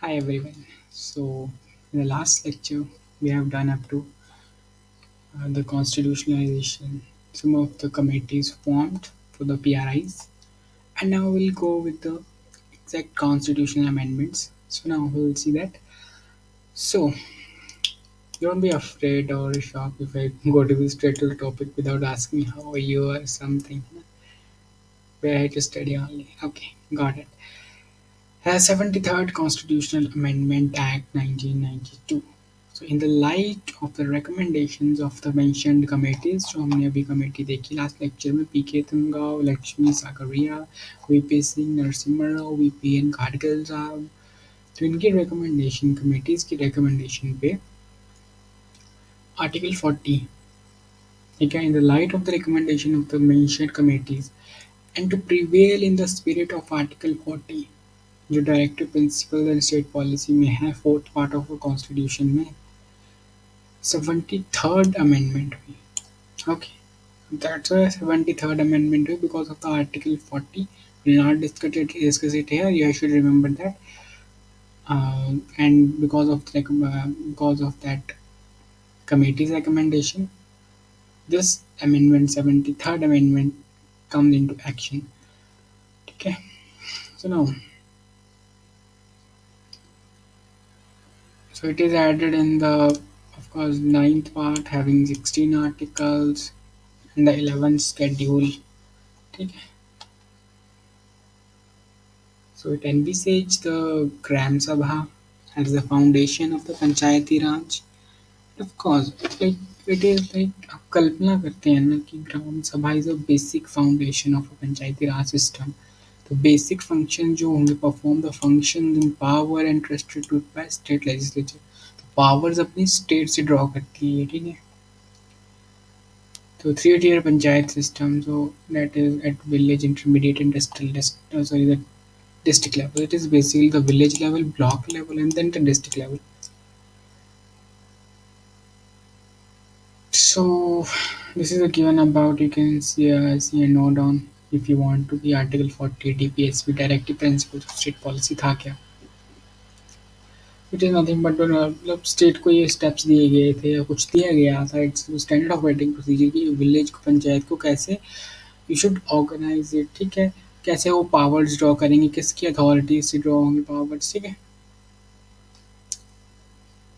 Hi everyone. So, in the last lecture, we have done up to the constitutionalization, some of the committees formed for the PRIs, and now we'll go with the exact constitutional amendments. So, now we'll see that. So, don't be afraid or shocked if I go to the straight to the topic without asking how are you or something. We're here to study only. Okay, got it. 73rd Constitutional Amendment Act 1992. So in the light of the recommendations of the mentioned committees, जो हमने अभी committee देखी last lecture में PK Thungon, Lakshmi Sagaria, VP Singh, Narasimha Rao, VPN Gadgil साहब, तो इनकी recommendation committees की recommendation पे आर्टिकल 40, ठीक है, in the light of the recommendation of the mentioned committees and to prevail in the spirit of article 40 जो directive principle and state policy में है, फोर्थ पार्ट ऑफ कॉन्स्टिट्यूशन में 73rd amendment हुई. Okay, that's why 73rd amendment हुई because of the article 40. We'll not discuss it here. You should remember that. And because of that committee's recommendation, this amendment 73rd amendment comes into action. Okay, so now so it is added in the, of course, ninth part having 16 articles and the 11th schedule. ठीक है. So it envisaged the Gram Sabha as the foundation of the Panchayati Raj. Of course, like it is like आप कल्पना करते हैं ना कि gram sabha is a basic foundation of a panchayati raj system. तो basic function जो होंगे perform the function in power and trusted to by state legislature. तो powers अपनी स्टेट से ड्रॉ करती है, ठीक है. तो three tier panchayat system, so that is at village, intermediate, and sorry, the district level. It is basically the village level, block level, and then the district level. So this is a given about, you can see a note down if you want to be article 40 DPSP directive principles of state policy था क्या. It is nothing but मतलब state को ये steps दिए गए थे या कुछ दिया गया था. इट्स स्टैंडर्ड ऑपरेटिंग प्रोसीजर की विलेज को पंचायत को कैसे यू शुड ऑर्गेनाइज इट, ठीक है. कैसे वो पावर्स ड्रॉ करेंगे, किसकी अथॉरिटी से ड्रॉ होंगी पावर्स, ठीक है.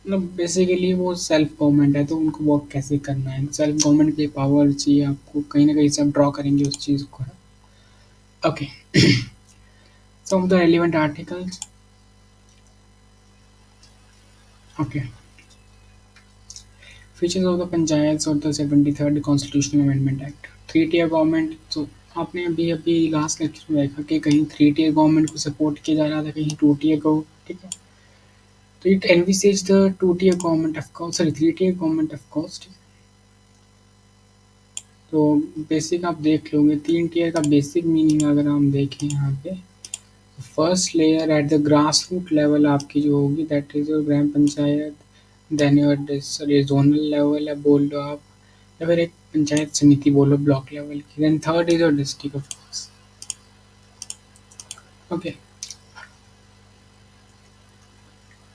मतलब बेसिकली वो सेल्फ गवर्नमेंट है तो उनको वर्क कैसे करना है, सेल्फ गवर्नमेंट के पावर चाहिए आपको, कहीं ना कहीं से आप ड्रॉ करेंगे उस चीज़ को. Okay, some of the relevant articles. Okay, features of the panchayat और the 73rd constitutional amendment act. Three tier government. तो आपने अभी अभी लास्ट लेक्चर में देखा कि कहीं थ्री टियर गवर्नमेंट को सपोर्ट किया जा रहा था, कहीं टू टियर को, ठीक है. तो it envisages the two tier government of course, sorry three tier government of course. तो बेसिक आप देख लोगे, तीन टियर का बेसिक मीनिंग अगर हम देखें यहाँ पे, first layer at the grass root level आपकी जो होगी that is your gram panchayat. Then your sorry zonal level है बोल लो आप, या फिर एक पंचायत समिति बोलो ब्लॉक लेवल की. Then third is your district of course. Okay,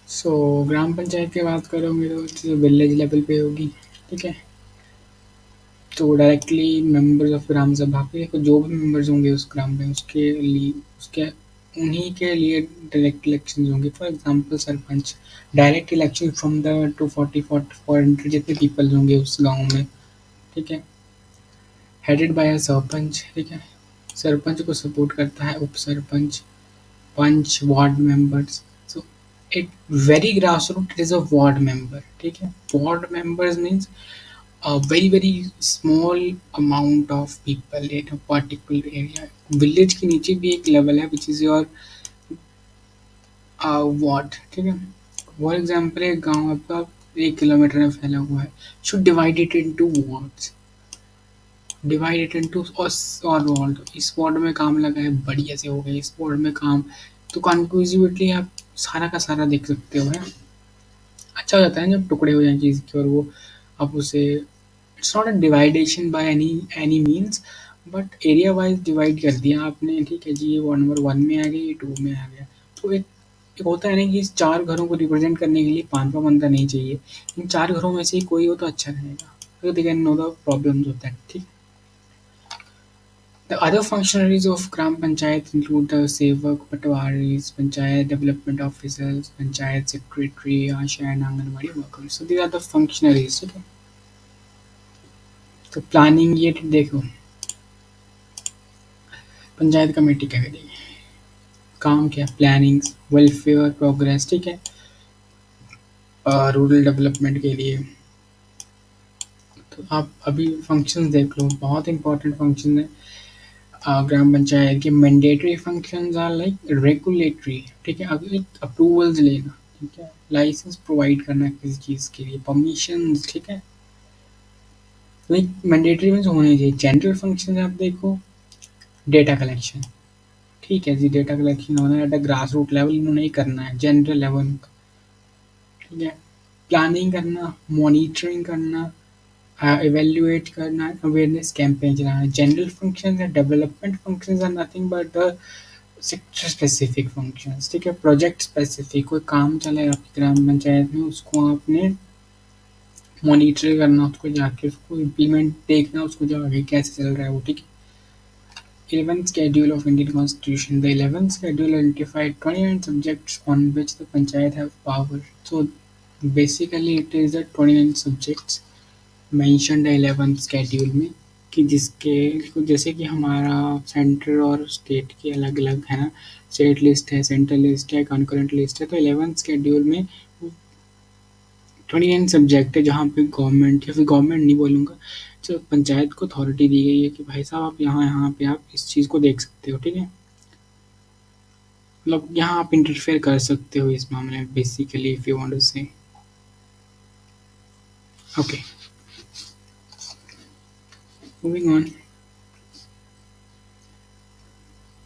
so gram panchayat की बात करोगे तो विलेज लेवल पे होगी, ठीक है. तो डायरेक्टली मेंबर्स ऑफ ग्राम सभा के जो भी मेंबर्स होंगे उस ग्राम में उसके लिए उसके उन्हीं के लिए डायरेक्ट इलेक्शन होंगे. For example sarpanch, direct election from the 240 जितने पीपल होंगे उस गांव में, ठीक है. हेडेड बाय अ सरपंच, ठीक है. सरपंच को सपोर्ट करता है up sarpanch, panch, ward members. So it very grass root it is a ward member, ठीक है. Ward members means a very small amount of people in a particular area. Village के नीचे भी एक लेवल है विच इज योर वार्ड, ठीक है. For example एक गांव आपका 1 किलोमीटर में फैला हुआ है, should divide it into wards, divide it into और वार्ड. इस वार्ड में काम लगा है बढ़िया से हो गया, इस वार्ड में काम. तो कॉन्क्लूसिवली आप सारा का सारा देख सकते हो, है. अच्छा हो जाता है जब टुकड़े हो जाए चीज़ के और वो आप उसे, it's not a divideation by any means, but area wise divide कर दिया आपने, ठीक है जी. ये वार्ड नंबर 1 में आ गया, ये 2 में आ गया. तो एक एक होता है ना कि इस 4 घरों को रिप्रेजेंट करने के लिए 5वां बंदा नहीं चाहिए। इन 4 घरों में से ही कोई हो तो अच्छा रहेगा। तो they can know the problems of that, ठीक। The other functionaries of Gram Panchayat include the Sevak, Patwaris, Panchayat Development Officers, Panchayat Secretary, Asha and Anganwadi workers. So these are the functionaries. Okay. तो planning ये देखो, panchayat committee क्या करेगी, काम क्या, planning, welfare, progress, ठीक है, रूरल डेवलपमेंट के लिए। तो आप अभी फंक्शंस देख लो, बहुत इंपॉर्टेंट फंक्शन है ग्राम पंचायत के। Mandatory functions are like regulatory, ठीक है, अभी अप्रूवल्स लेना, ठीक है, लाइसेंस प्रोवाइड करना किसी चीज़ के लिए, परमिशंस, ठीक है, लाइक मैंडेटरी मीन्स होने चाहिए। जनरल फंक्शन आप देखो, डेटा कलेक्शन, ठीक है जी, डेटा कलेक्शन होना है एट ग्रास रूट लेवल, इन्होंने ही करना है, जनरल लेवल, ठीक है, प्लानिंग करना, मॉनिटरिंग करना, evaluate करना, अवेयरनेस कैंपेन चलाना। जनरल फंक्शन है, development function are nothing but the sector specific functions, ठीक है, प्रोजेक्ट स्पेसिफिक, कोई काम चला है आपकी ग्राम पंचायत में, उसको आपने मॉनिटर करना, उसको जाके उसको इम्प्लीमेंट देखना, उसको जाके कैसे चल रहा है वो, ठीक है। 11th schedule of Indian Constitution. The 11th schedule identified 29 subjects on which the panchayat have power. So basically it is the 29 subjects mentioned 11th schedule में, कि जिसके जैसे कि हमारा सेंटर और स्टेट के अलग अलग है ना, स्टेट लिस्ट है, सेंट्रल लिस्ट है, कॉन्करेंट लिस्ट है, तो 11th शेड्यूल में 29 सब्जेक्ट है जहाँ पे गवर्नमेंट, या फिर गवर्नमेंट नहीं बोलूँगा, जो पंचायत को अथॉरिटी दी गई है कि भाई साहब आप यहाँ यहाँ पे आप इस चीज़ को देख सकते हो, ठीक है, मतलब यहाँ आप इंटरफेयर कर सकते हो इस मामले में, basically if you want to say. Okay, moving on,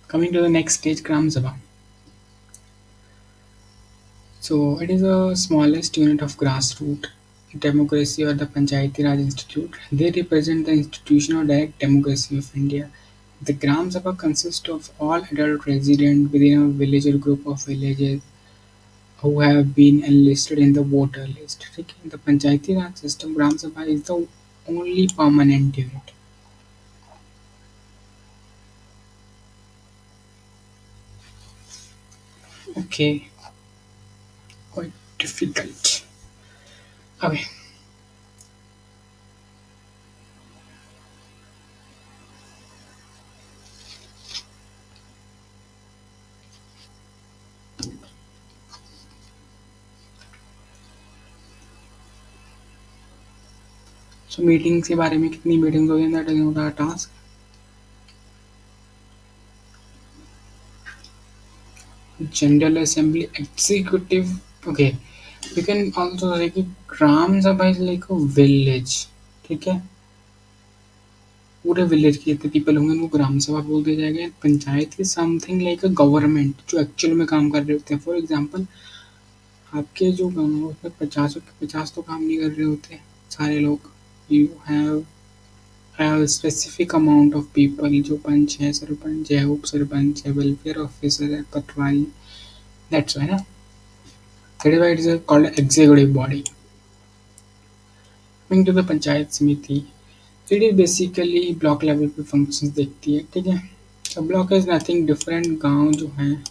coming to the next stage, Gram Sabha. So it is the smallest unit of grassroots democracy or the Panchayati Raj Institute. They represent the institutional direct democracy of India. The Gram Sabha consists of all adult residents within a village or group of villages who have been enlisted in the voter list. ठीक है? The Panchayati Raj system, Gram Sabha is the only permanent unit. Okay, quite difficult. Okay. So meetings के बारे में कितनी meetings हो गई, that is not our task. General Assembly, Executive. Okay, we can also say कि ग्राम सभा is like a village. ठीक है, पूरे विलेज के जितने पीपल होंगे उनको ग्राम सभा बोल दिया जाएगा. पंचायत की समथिंग लाइक अ गवर्नमेंट जो एक्चुअल में काम कर रहे होते हैं. फॉर एग्जांपल आपके जो गाँव है उसमें 50 तो काम नहीं कर रहे होते सारे लोग. You have specific amount of people, जो पंच है, सरपंच है, उप सरपंच है, वेलफेयर ऑफिसर है, पटवारी. दैट्स व्हाई ना, that is why it is called executive body. Coming to the panchayat समिति, it is basically block level पे फंक्शंस देखती है. ठीक है, अब ब्लॉक इज नथिंग डिफरेंट. गांव जो हैं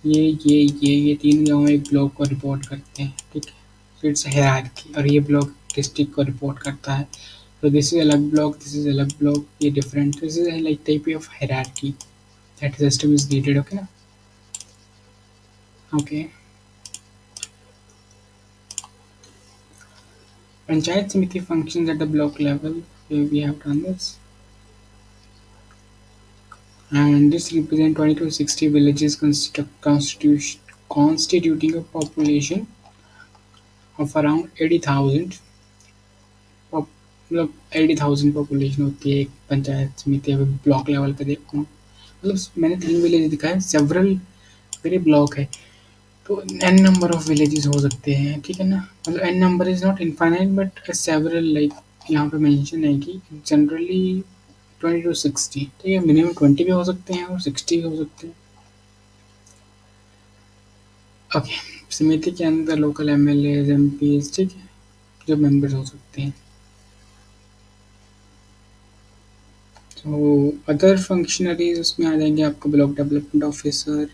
ये 3 गांव एक ब्लॉक को रिपोर्ट करते हैं. ठीक है, so it's a hierarchy. और ये ब्लॉक डिस्ट्रिक्ट को रिपोर्ट करता है. So this is अलग ब्लॉक, दिस इज अलग ब्लॉक, ये different. This is like type of hierarchy. That system is needed. Okay ना, okay. Panchayat Samiti functions at the block level. We have done this. And this represents 20 to 60 villages constituting a population of around 80,000. मतलब 80,000 population होती है एक पंचायत समिति अगर block level पे देखो. मतलब मैंने 3 विलेज दिखाए, सेवरल मेरे ब्लॉक है, तो एन नंबर ऑफ विलेजेस हो सकते हैं. ठीक है ना, मतलब an number is not infinite but several, like यहाँ पे मेंशन है कि जनरली 20 to 60. ठीक है, मिनिमम 20 भी हो सकते हैं और 60 भी हो सकते हैं. ओके, समिति के अंदर लोकल एमएलए एमपी, ठीक है, जो मेंबर्स हो सकते हैं। तो अदर फंक्शनरीज उसमें आ जाएंगे आपका block development officer,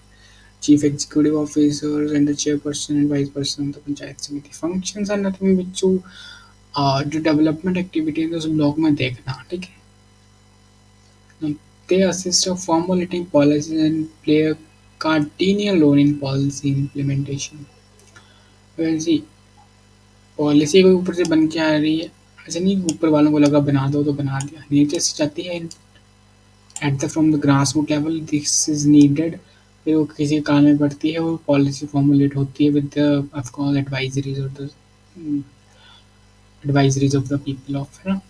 chief executive officer and the chairperson and vice person of the panchayat samiti. Functions are nothing which to जो डेवलपमेंट एक्टिविटीज है उस ब्लॉक में देखना, ठीक है। They assist of formulating policies and play a cardinal role in policy implementation. वैसे policy कोई ऊपर से बन के आ रही है, ऐसा नहीं कि ऊपर वालों को लगा बना दो तो बना दिया, नीचे से जाती है at the from the grass root level this is needed. फिर वो किसी काम में पड़ती है, वो पॉलिसी फॉर्मुलेट होती है with the of course advisories of the people of, है ना,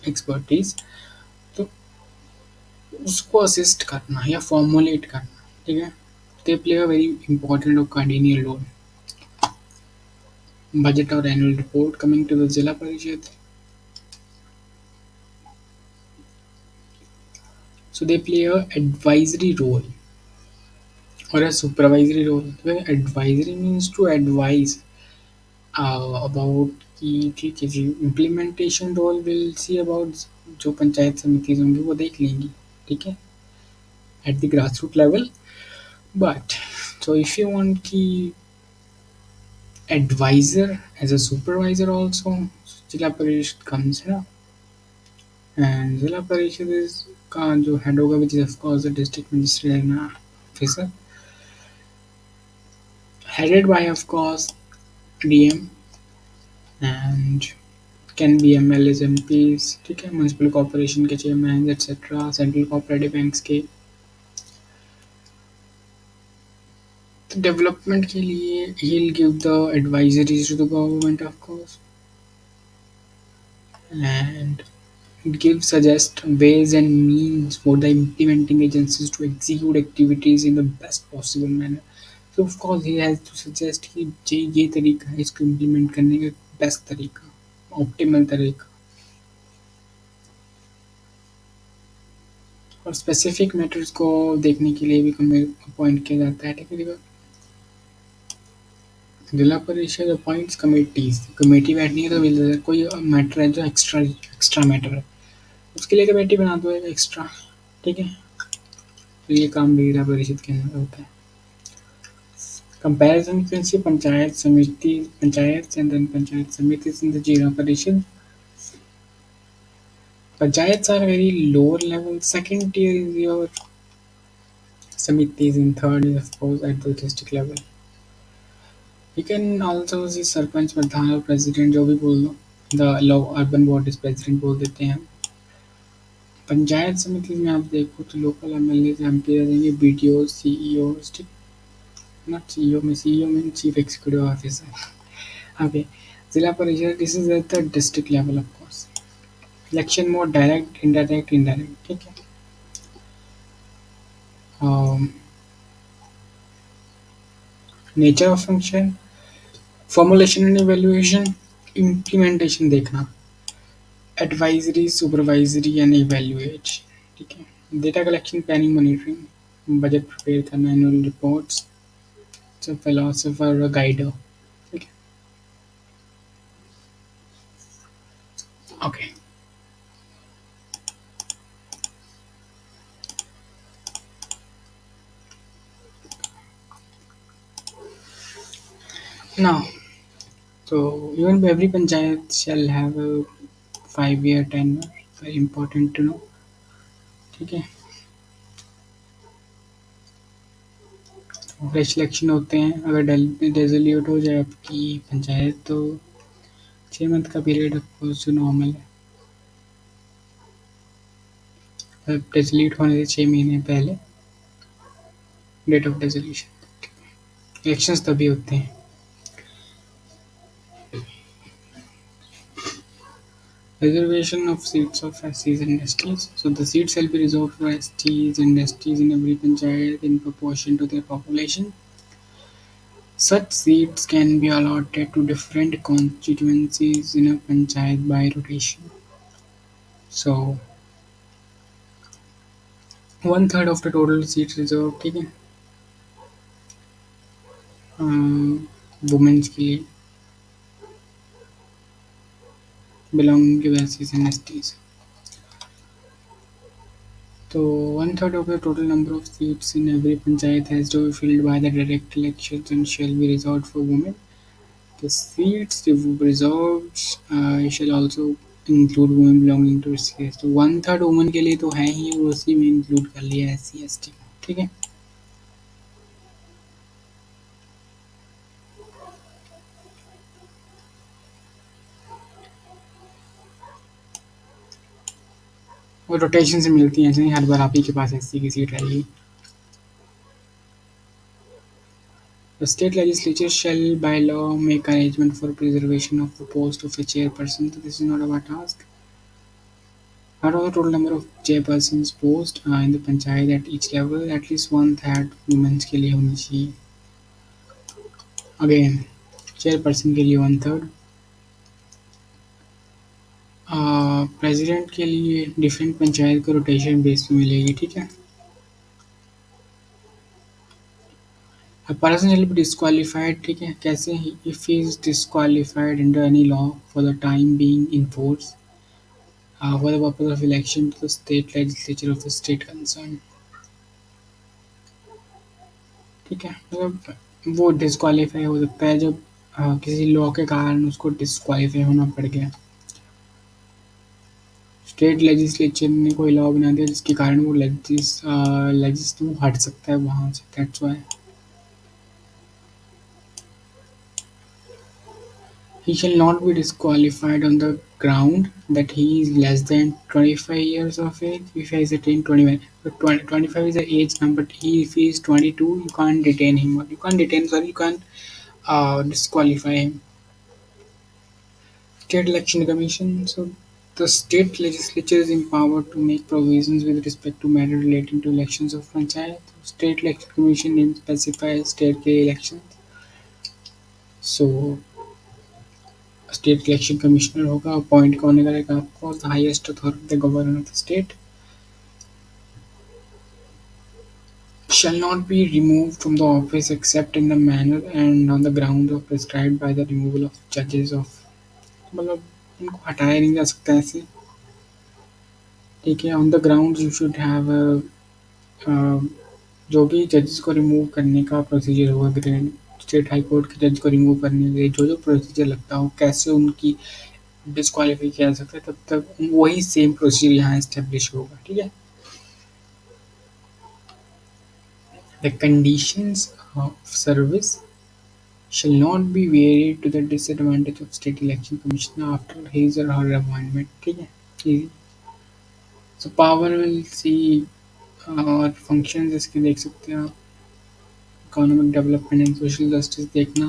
एक्सपर्टीज। तो उसको असिस्ट करना या फॉर्मुलेट करना, ठीक है। They play a very important और कार्डिनियल रोल। बजट और annual report coming to the Zila Parishad, so they play a advisory role or a supervisory role. Well, advisory means to advise about कि ठीक है जी, implementation role will see about जो पंचायत समिति होंगी वो देख लेंगी, ठीक है, at the grass root level. But so if you want की advisor as a supervisor also, जिला परिषद comes है ना, and जिला परिषद is का जो हेड होगा which is of course the district magistrate officer, headed by of course DM and can be MLAs, MPs, ठीक है, म्यूनसिपल कॉर्पोरेशन के chairman etcetera, central cooperative banks के। तो डेवलपमेंट के लिए he will give the advisories to the government of course and it gives suggest ways and means for the implementing agencies to execute activities in the best possible manner. So of course he has to suggest कि ये तरीका है इसको implement करने का best तरीका, optimal तरीका। और स्पेसिफिक मैटर्स को देखने के लिए भी अपॉइंट किया जाता है, ठीक है। जिला परिषद अपॉइंट्स कमेटीज, कमेटी बैठनी है तो कोई मैटर है जो एक्स्ट्रा एक्स्ट्रा मैटर है उसके लिए कमेटी बना दो एक एक्स्ट्रा, ठीक है। तो ये काम भी जिला परिषद के अंदर होता है। कंपैरिजन से पंचायत समिति पंचायत एंड देन पंचायत समिति इन द जिला परिषद। Panchayats are very lower level. Second tier is your samitis, and third is of course at the district level. You can also see sarpanch प्रधान और प्रेसिडेंट जो भी बोल दो, the low urban bodies president बोल देते हैं। पंचायत समिति में आप देखो तो लोकल एमएलए एमपी रहेंगे, बीडीओ, सीईओ, नॉट सीईओ में, सीईओ में चीफ एग्जीक्यूटिव ऑफिसर। ओके, जिला परिषद this is at the district level of course. Election mode direct indirect indirect, ठीक है। Nature of function, formulation and evaluation, implementation देखना, advisory, supervisory and evaluation, ठीक है। Data collection, planning, monitoring, budget prepare करना, annual reports, philosopher guider, ठीक है। Okay, now so even every panchayat shall have a 5 year tenure, very important to know, ठीक है। Fresh election होते हैं, अगर डेजोल्यूट हो जाए आपकी पंचायत तो 6 मंथ का पीरियड जो नॉर्मल है, डेजोल्यूट होने से 6 महीने पहले डेट ऑफ डेजोल्यूशन। इलेक्शंस तभी होते हैं। Reservation of seats of SCs and STs. So the seats shall be reserved for STs and STs in every panchayat in proportion to their population. Such seats can be allotted to different constituencies in a panchayat by rotation. So 1/3 of the total seats reserved, ठीक है। Women's के लिए belonging to S and STs. So one third of the total number of seats in every panchayat has to be filled by the direct elections and shall be reserved for women. The seats reserved shall also include women belonging to SC. तो one third women के लिए तो है ही, वो उसी में include कर लिया SC ST. ठीक है. और रोटेशन से मिलती है, ऐसे नहीं हर बार आप ही के पास SC की सीट रहेगी. The state legislature shall by law make arrangement for preservation of the post of a chairperson. So this is not about task. Out of the total number of chairpersons post in the panchayat at each level, at least one third women's के लिए होनी चाहिए. Again, chairperson के लिए one third. President के लिए different panchayat को rotation base पे मिलेगी. ठीक है. A person shall be disqualified. ठीक है. कैसे? If he is disqualified under any law for the time being in force for the purpose of election to the state legislature of the state concerned. ठीक है. मतलब वो disqualify हो सकता है जब किसी लॉ के कारण उसको डिस्क्वालीफाई होना पड़ गया. स्टेट लेजिस्लेचर ने कोई लॉ बना दिया जिसके कारण वो लेजिस हट सकता है वहाँ से. That's why. He shall not be disqualified on the ground that he is less than 25 years of age. If he is attained 21, but 25 is the age number. If he is 22, you can't detain him. You can't detain, sorry, you can't disqualify him. State Election Commission. So the state legislature is empowered to make provisions with respect to matters relating to elections of panchayat. State Election Commission name specifies state के elections. So state election commissioner होगा, appoint कौन करेगा आपको? The highest authority the governor of the state. Shall not be removed from the office except in the manner and on the grounds of prescribed by the removal of judges of. मतलब इनको हटाया नहीं जा सकता ऐसे. ठीक है. On the ground you should have जो भी जजेस को रिमूव करने का प्रोसीजर होगा, ग्रेड स्टेट हाई कोर्ट के जज को रिमूव करने के लिए जो जो प्रोसीजर लगता हो, कैसे उनकी डिस्क्वालीफाई किया जा सकता है, तब तक वही सेम प्रोसीजर यहाँ एस्टेब्लिश होगा. ठीक है. The conditions of service shall not be varied to the disadvantage of state election commissioner after his or her appointment. ठीक है. Easy. So power will see और functions इसके देख सकते हैं आप. Economic development and social justice देखना.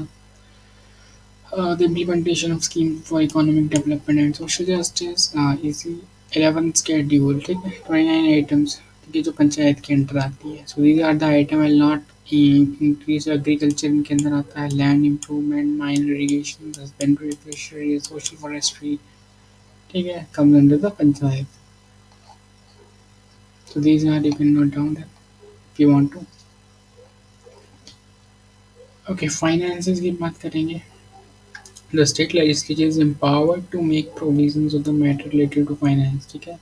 The implementation of scheme for economic development and social justice. Easy. 11 schedule. ठीक है. 29 items. ठीक है, जो पंचायत के अंडर आती है. So these are the item. Will not increase agriculture इनके अंदर आता है. Land improvement, minor irrigation, husbandry, fishery, social forestry. ठीक है. Comes under the panchayat. So these are, you can note down that if you want to. Okay, finances की बात करेंगे. The state legislature is empowered to make provisions of the matter related to finance. ठीक है.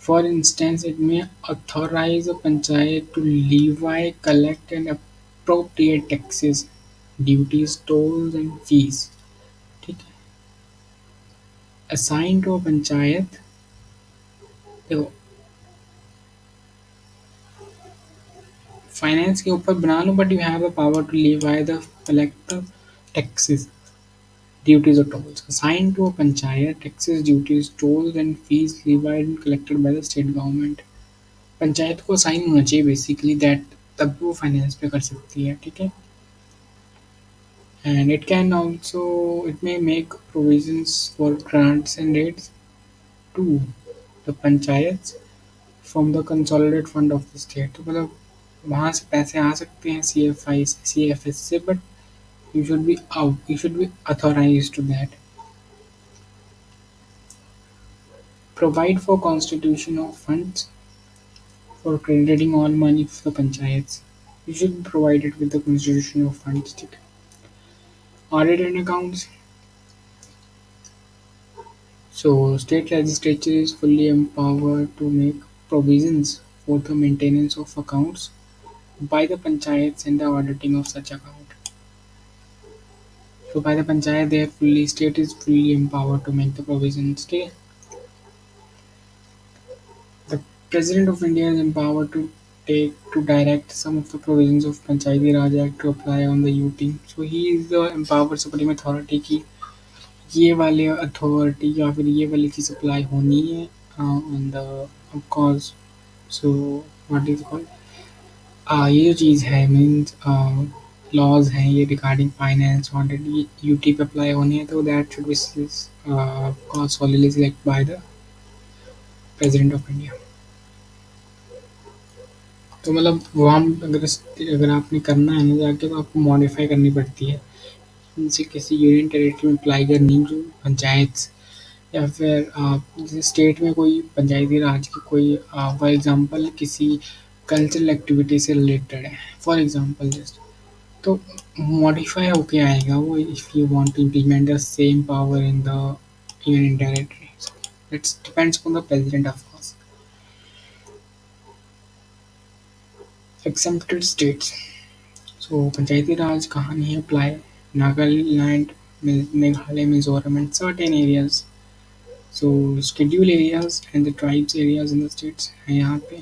For instance, it may authorize a panchayat to levy, collect and appropriate taxes, duties, tolls and fees. ठीक है. Assign to a panchayat. देखो, finance के ऊपर बना लो, but you have the power to levy the collect the taxes, duties or tolls. Assigned to a panchayat, taxes, duties, tolls and fees levied and collected by the state government. Panchayat को sign होना चाहिए basically, that तब वो finance पे कर सकती है. ठीक है. And it can also, it may make provisions for grants and rates to the panchayat from the consolidated fund of the state. तो मतलब वहाँ से पैसे आ सकते हैं CFI से, CFS से, but you should be out, you should be authorised to that. Provide for constitution of funds for crediting all money for the panchayats. usually provided with the constitution of funds. Audit and accounts. So, state legislature is fully empowered to make provisions for the maintenance of accounts by the panchayats and the auditing of such account. So, by the panchayat, they are fully state is fully empowered to make the provisions. Okay? The President of India is empowered to direct some of the provisions of Panchayati Raj Act to apply on the UT. So he is the empowered supreme authority कि ये वाले authority या फिर ये वाली चीज़ apply होनी है on the cause so what is called ये जो चीज़ है मीन्स लॉज हैं ये रिगार्डिंग फाइनेंस ऑडिट ये यूटी पे अप्लाई होनी है तो that should be cause solidly select by the president of India तो मतलब वहाँ अगर आपने करना है ना जाके तो आपको मॉडिफाई करनी पड़ती है जैसे किसी यूनियन टेरिटरी में अप्लाई करनी जो पंचायत या फिर जैसे स्टेट में कोई पंचायती राज की कोई फॉर एग्जांपल किसी कल्चरल एक्टिविटी से रिलेटेड है फॉर एग्जांपल जस्ट तो मॉडिफाई होके आएगा वो if you want to implement the same power in the union territory it's depends on the president of course exempted states so panchayati raj कहाँ नहीं apply Nagaland Meghalaya Mizoram and certain areas so schedule areas and the tribes areas in the states हैं यहाँ पे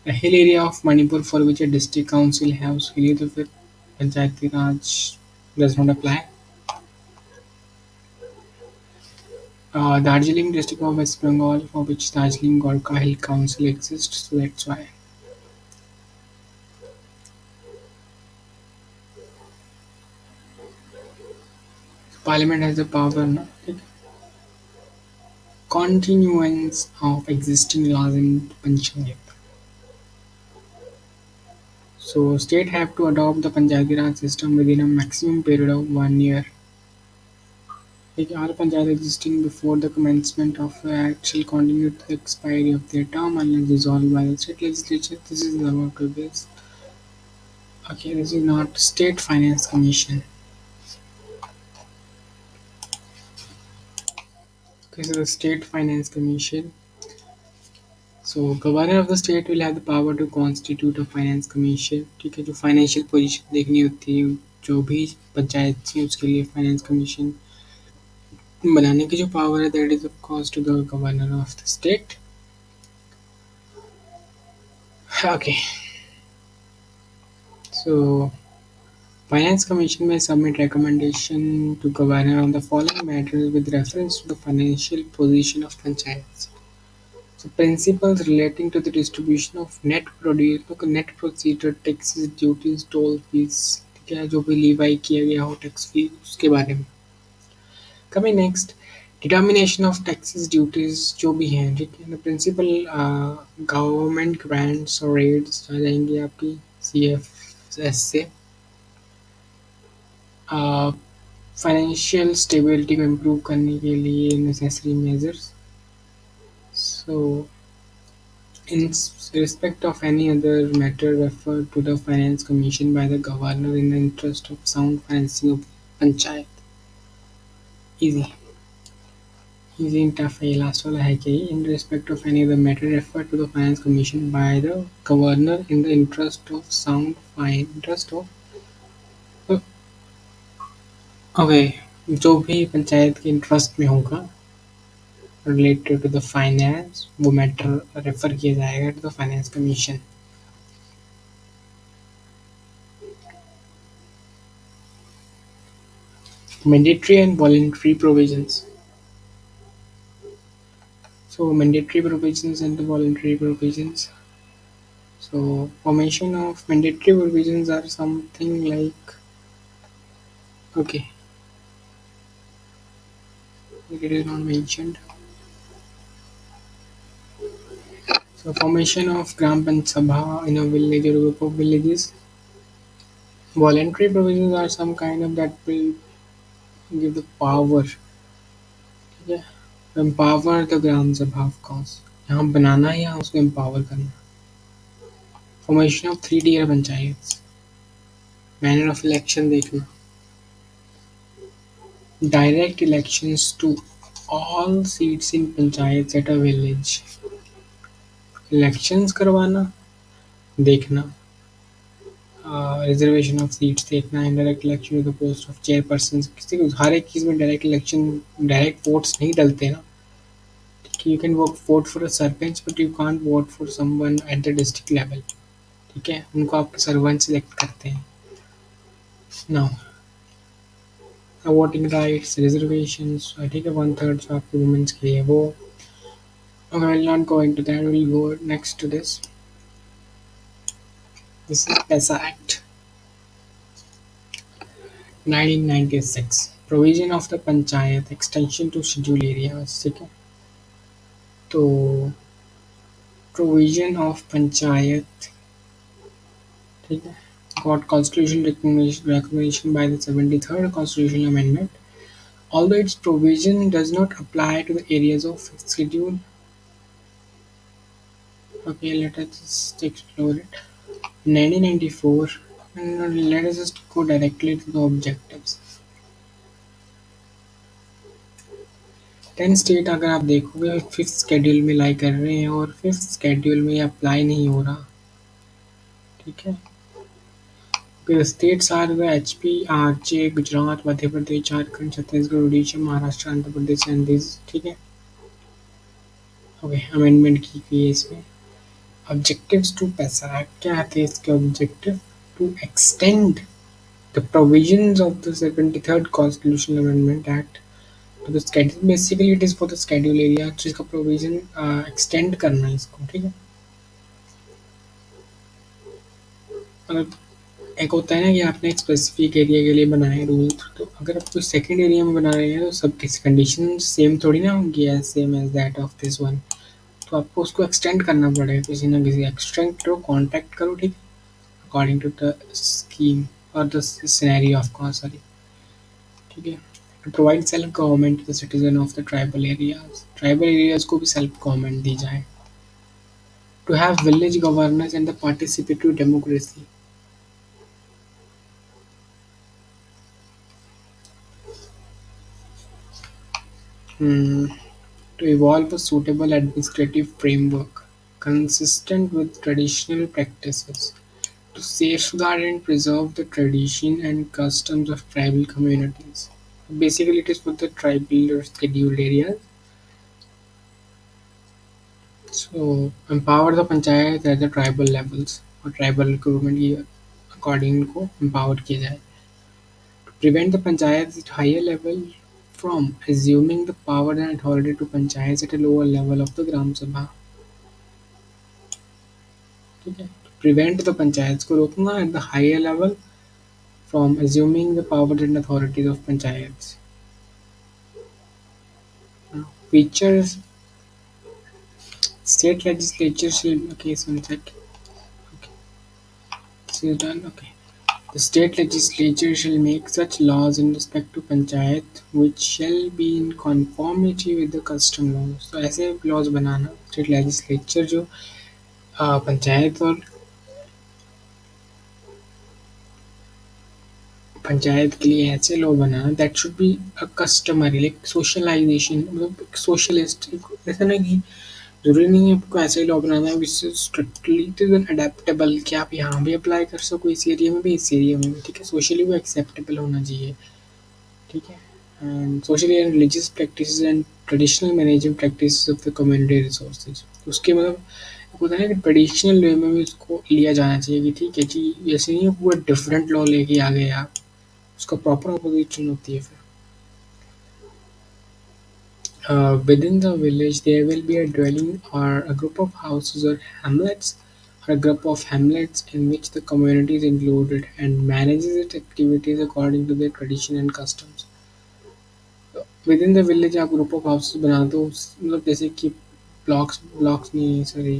the hill area of Manipur for which a district council है उसके लिए तो फिर पंचायती राज does not apply Darjeeling district of West Bengal for which Darjeeling Gorkha Hill Council exists so that's why Parliament has the power ना ठीक continuance of existing laws in Panchayat. So state have to adopt the Panchayati Raj system within a maximum period of 1 year. Like all panchayat existing before the commencement of the act shall continue to the expiry of their term unless dissolved by the state legislature. This is the work of this. Okay, this is not State Finance Commission. Okay, so the State Finance Commission. So governor of the state will have the power to constitute a finance commission. ठीक है जो financial position देखनी होती है जो भी पंचायत थी उसके लिए फाइनेंस कमीशन बनाने की जो पावर है that is of course to the governor of the state okay so finance commission में submit recommendation to governor on the following matters with reference to the financial position of panchayats. So principles relating to the distribution of net produce, net procedure, taxes, duties, toll fees, ठीक है जो भी लीवाई किया गया हो tax फी उसके बारे में coming next determination of taxes duties जो भी हैं ठीक है प्रिंसिपल गवर्नमेंट ग्रांट्स और रेट्स आ जाएंगे आपकी CFS से फाइनेंशियल स्टेबिलिटी को इम्प्रूव करने के लिए necessary measures so in respect of any other matter referred to the Finance Commission by the Governor in the interest of sound financing of Panchayat. Easy. Easy and tough है last वाला है कि in respect of any other matter referred to the Finance Commission by the Governor in the interest of sound interest of okay जो भी पंचायत के interest में होगा related to the finance वो मैटर रेफर किया जाएगा to the finance commission mandatory and voluntary provisions so mandatory provisions and the voluntary provisions so formation of mandatory provisions are something like okay it is not mentioned so formation of Gram Sabha in a village or group of villages voluntary provisions are some kind of that will give the power ठीक है empower the gram सभा of course यहाँ बनाना है या उसको empower करना formation of 3 tier panchayat, manner of election देखना, direct elections to all seats in panchayat at a village, elections करवाना देखना, रिजर्वेशन ऑफ सीट्स देखना, indirect election to the post of chairperson, किसी को हर एक चीज़ में डायरेक्ट इलेक्शन, डायरेक्ट वोट्स नहीं डलते ना, ठीक है, you can vote for a sarpanch but you can't vote for someone at the district level, ठीक है, उनको आपके सरपंच सेलेक्ट करते हैं। नाउ वोटिंग राइट्स, रिजर्वेशंस, ठीक है, 1/3 जो आपके वुमेन्स के लिए वो, okay, I will not go into that, we'll go next to this. This is PESA Act 1996, provision of the Panchayat extension to scheduled areas, ठीक है, तो provision of Panchayat, ठीक है, got constitutional recognition by the 73rd constitutional amendment, although its provision does not apply to the areas of 5th schedule. Okay, let us just explore it. 1994, let us just go directly to the objectives. 10 state अगर आप देखोगे 5th schedule में लाई कर रहे हैं और 5th schedule में apply नहीं हो रहा, ठीक है, फिर states are the HP, RJ, Gujarat, Madhya Pradesh, Jharkhand, Chhattisgarh, Orissa, Maharashtra, Andhra Pradesh and this, ठीक है, ओके, अमेंडमेंट की गई है इसमें। ऑब्जेक्टिव्स टू पैसा एक्ट, क्या थे इसके objective? To extend the provisions of the 73rd constitutional amendment act to the schedule, basically it is for the schedule area, जिसका प्रोविजन एक्सटेंड करना है इसको, ठीक है, मतलब एक होता है ना कि आपने एक स्पेसिफिक एरिया के लिए बनाए रूल, तो अगर आप कोई सेकंड एरिया में बना रहे हैं तो सब कंडीशन सेम थोड़ी ना होंगी, as same as that of this one, तो आपको उसको एक्सटेंड करना पड़ेगा, किसी ना किसी एक्सटेंड करो, कॉन्टैक्ट करो, ठीक है, अकॉर्डिंग टू द स्कीम और the scenario of cons, sorry, ठीक है, to provide self government to the citizen of the tribal areas को भी सेल्फ गवर्नमेंट दी जाए, to have village governance and the participatory democracy, to evolve a suitable administrative framework consistent with traditional practices, to safeguard and preserve the tradition and customs of tribal communities. Basically, it is for the tribal or scheduled areas. So, empower the panchayat at the tribal levels और tribal government की according को empower किया जाए. To prevent the panchayats at higher level from assuming the power and authority to panchayats at a lower level of the Gram Sabha. ठीक है, to prevent the panchayats को रोकना at the higher level from assuming the power and authorities of panchayats. Now, features, state legislature shall, okay, so one sec. Okay, this is done. Okay, the state legislature shall make such laws in respect to panchayat which shall be in conformity with the custom laws. तो ऐसे laws बनाना, state legislature जो पंचायत और पंचायत के लिए ऐसे law बनाना that should be a customary, like socialisation, मतलब socialist, ऐसा ना कि जरूरी नहीं है आपको ऐसे लॉ बनाना है विच स्ट्रिक्टली इट इज अडेप्टेबल, कि आप यहाँ भी अप्लाई कर सको, इस एरिया में भी, इस एरिया में भी, ठीक है, सोशली वो एक्सेप्टेबल होना चाहिए, ठीक है, and socially and religious practices and traditional management practices of the community resources, उसके मतलब होता है ना कि ट्रेडिशनल वे में भी उसको लिया जाना चाहिए कि ठीक है जी, ऐसे नहीं है पूरा डिफरेंट लॉ लेके आ गए आप, उसका प्रॉपर अपोजिशन होती है फिर। Within the village, there will be a dwelling or a group of houses or hamlets, or a group of hamlets in which the community is included and manages its activities according to their tradition and customs. With in the village आप group of houses बना दो, मतलब जैसे कि blocks नहीं, sorry,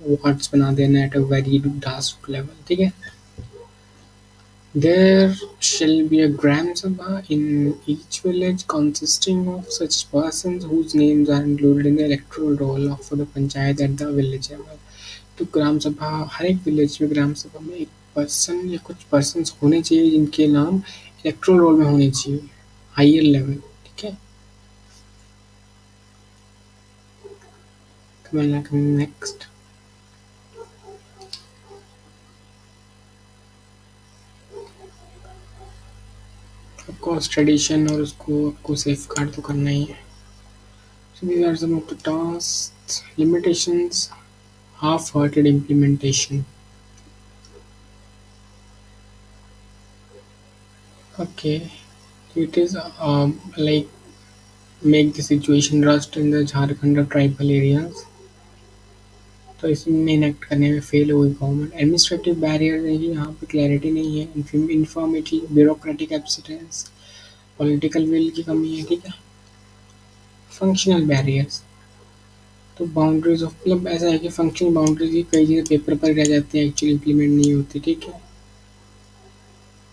wards बना देना at a very grassroot level, ठीक है। There shall be a Gram Sabha in each village consisting of such persons whose names are included in the electoral roll of for the panchayat at the village level. तो ग्राम सभा, हर एक village में ग्राम सभा में एक person या कुछ persons होने चाहिए जिनके नाम इलेक्ट्रल रोल में होने चाहिए, हायर लेवल। ठीक है, नेक्स्ट। ऑफकोर्स ट्रेडिशन और उसको आपको सेफ गार्ड तो करना ही है। So these are some of the tasks, limitations, half-hearted implementation. Okay, it is like make the situation rust in the Jharkhand tribal areas. तो इसमें इनेक्ट करने में फेल हुई गवर्नमेंट। एडमिनिस्ट्रेटिव बैरियर है, यहाँ पे क्लैरिटी नहीं है, इन्फॉर्मेटी, ब्यूरोक्रेटिक एब्सिडेंस, पॉलिटिकल विल की कमी है। ठीक है, फंक्शनल बैरियर्स, तो बाउंड्रीज ऑफ, मतलब ऐसा है कि फंक्शनल बाउंड्रीज की कई चीज़ें पेपर पर रह जाती हैं, एक्चुअली इंप्लीमेंट नहीं होती। ठीक है,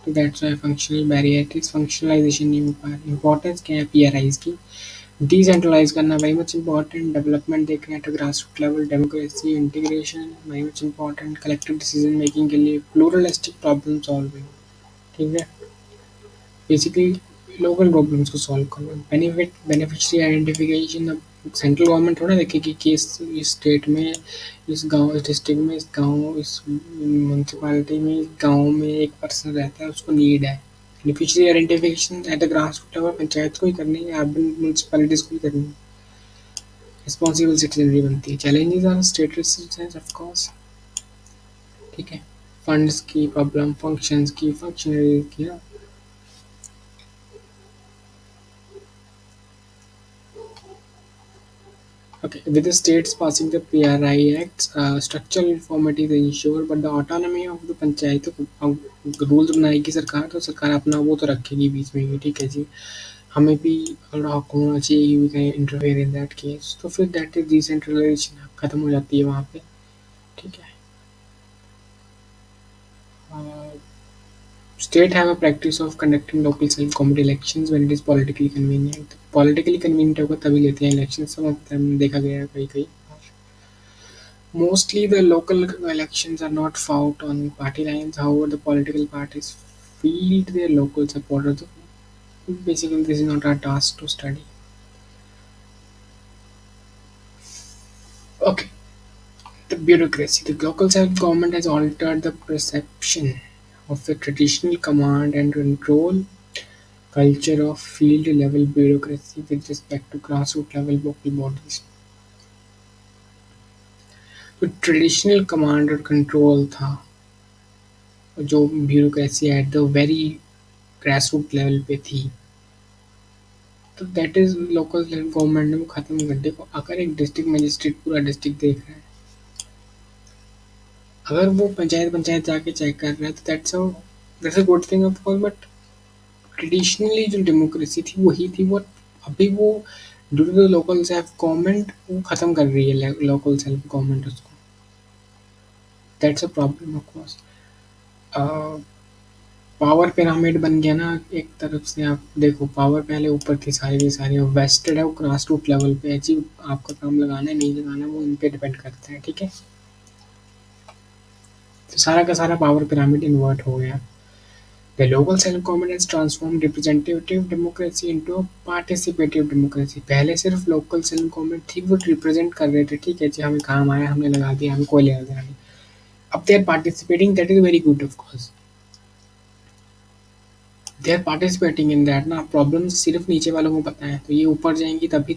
तो दैट्स वाई फंक्शनल बैरियर, फंक्शनलाइजेशन नहीं हो पा रही। इंपॉर्टेंस क्या है पीआरआईज की? डिसेंट्रलाइज करना वेरी मच इंपॉर्टेंट, डेवलपमेंट देखना है, grass root level, democracy, integration very much important, collective decision making के लिए, प्लूरलिस्टिक प्रॉब्लम सॉल्विंग। ठीक है, बेसिकली लोकल प्रॉब्लम्स को सॉल्व करना, बेनिफिशियरी आइडेंटिफिकेशन। अब सेंट्रल गवर्नमेंट थोड़ा देखेगी कि इस स्टेट में, इस गांव, इस डिस्ट्रिक्ट में, इस गांव, इस म्यूनसिपालिटी में, इस गांव में एक पर्सन रहता है, उसको नीड है। Beneficiary identification at the grass root level panchayat को ही करनी है, अर्बन म्यूनसिपैलिटीज को ही करनी है। रिस्पॉन्सिबल सिटीजनरी बनती है। Challenges are state resistance of course. ठीक है, फंड्स की प्रॉब्लम, फंक्शंस की, फंक्शनरी की ना। Okay, with the states passing the PRI Acts, structural uniformity is ensured, but the autonomy of the पंचायतों को रूल्स बनाएगी सरकार, तो सरकार अपना वो तो रखेगी बीच में ही। ठीक है जी, हमें भी थोड़ा हक होना चाहिए कि we can interfere in that case, तो फिर दैट इज डिसेंट्रलाइजेशन खत्म हो जाती है वहाँ पे। ठीक है, state have a practice of conducting local self-government elections when it is politically convenient. Politically convenient होगा तभी लेते हैं इलेक्शन, some of them देखा गया है कहीं कहीं। Mostly the local elections are not fought on party lines, however the political parties field their local supporters. Basically this is not our task to study. Okay, the bureaucracy. The local self-government has altered the perception of the traditional command and control culture of field level bureaucracy with respect to grassroots level local bodies. तो traditional command और control था, जो bureaucracy at the very grass root level पे थी, तो that is local government ने वो खत्म कर दिया। अगर एक डिस्ट्रिक्ट मजिस्ट्रेट पूरा डिस्ट्रिक्ट देख रहा है, अगर वो पंचायत पंचायत जाके चेक कर रहा है, तो that's a good thing of course, but traditionally जो डेमोक्रेसी थी वही थी वो। अभी वो due to the local self government वो खत्म कर रही है, लोकल सेल्फ गवर्नमेंट उसको। That's a problem of course. Power pyramid बन गया ना एक तरफ से। आप देखो, पावर पहले ऊपर थी सारी की सारी, वेस्टेड है वो ग्रास रूट लेवल पे है जी। आपका काम लगाना है नहीं लगाना है वो इन पे डिपेंड करता है। ठीक है, तो सारा का सारा पावर पिरामिड इन्वर्ट हो गया। The local self government has transform representative democracy into a participative democracy. पहले सिर्फ लोकल सेल्फ गवर्नमेंट थी, वो रिप्रेजेंट कर रहे थे। ठीक है जी, हमें काम आया हमने लगा दिया, हमें कोई लेना देना नहीं। अब they are participating, that is very good of course, they are participating in that ना। प्रॉब्लम सिर्फ नीचे वालों को पता है, तो ये ऊपर जाएंगी तभी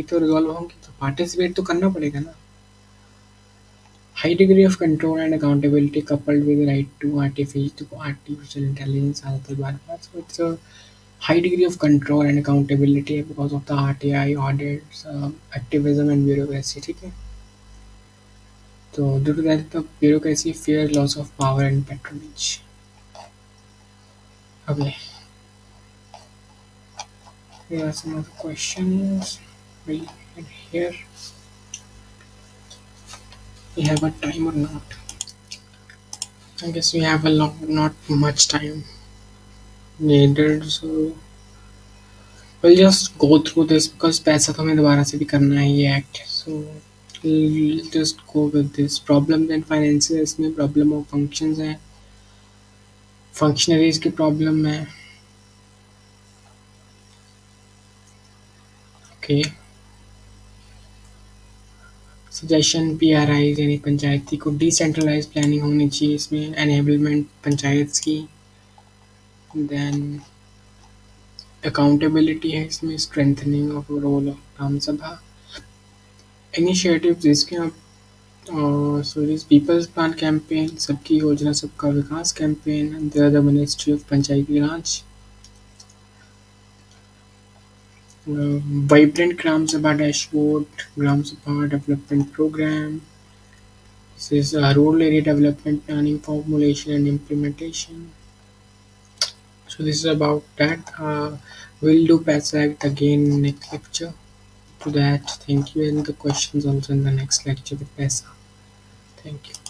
तो रिजॉल्व होंगी, तो पार्टिसिपेट तो करना पड़ेगा ना। High degree of control and accountability coupled with right to artificial intelligence आ जाती है बार बार। So it's a high degree of control and accountability because of the RTI audits, activism and bureaucracy. ठीक है, तो due to that the bureaucracy fears loss of power and patronage. Okay, here are some of the questions we had here. We have a time or not? I guess we have not much time needed, so we'll just go through this because पैसा तो हमें दोबारा से भी करना है ये act. So we'll just go with this problem and finances इसमें प्रॉब्लम ऑफ फंक्शंस है फंक्शनरीज की प्रॉब्लम है ओके सजेशन पीआरआई यानी पंचायती को डिसेंट्रलाइज प्लानिंग होनी चाहिए इसमें एनेबलमेंट पंचायत की देन अकाउंटेबिलिटी है इसमें strengthening of role of gram सभा इनिशिएटिव्स इसके आप सॉरी पीपल्स प्लान कैंपेन सबकी योजना सबका विकास campaign the ministry of Panchayati Raj vibrant Gram Sabha dashboard, Gram Sabha development program. This is rural area development planning formulation and implementation. So this is about that. We'll do PESA Act again in next lecture. To that, thank you, and the questions also in the next lecture with PESA. Thank you.